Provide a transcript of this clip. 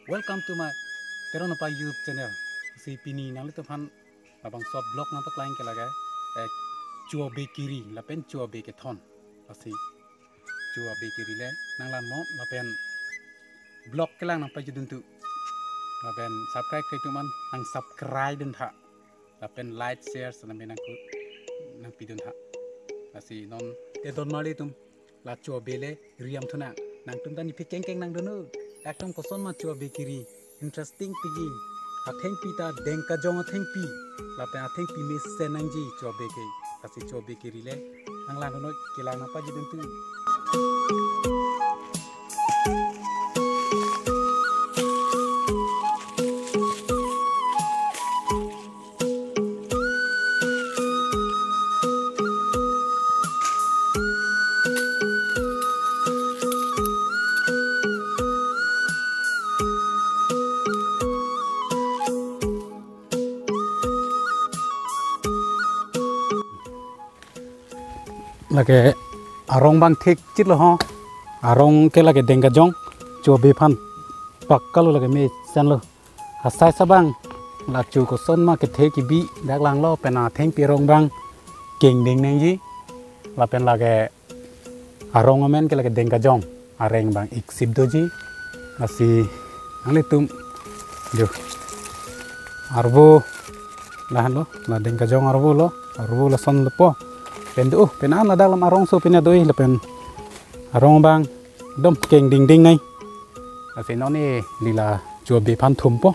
Welcome to my Teronapa YouTube channel. Si pini nang litu pan abang sob blog nang tak lain kelaga chua bakery lapen chua baketon. Asi chua bakery le nang lan mo lapen blog kelang nang pajudun tu. Lapen subscribe klik tu man nang subscribe dun ha. Lapen like share sanambe nang pidun ha. Asi non don mali tum la chua bele riam thuna nang tum tani pikeng keng nang dunu. Ekdom koson ma chua bakery interesting pigi atheng pita dengka jong atheng pi lape atheng pi me senangji chua bakery asi chua bakery le nang lan no kilang apa jidun tu lage arong bang thik chit lo ho arong ke lage denga jong chua be phan pakkal lage me san lo hasai sabang la chu ko son ma ke the ki bi dak lang lo pena theng pi rong bang king ding neng ji la pen lage arong amen ke lage denga jong areng bang ik sip do ji asi angli tum jo arbo lahan lo la denga jong arbo lo son lo po pendu penan ada dalam arong so pina doi lepen arong bang dom keng ding ding nai asi no ni lila chua be phan thum po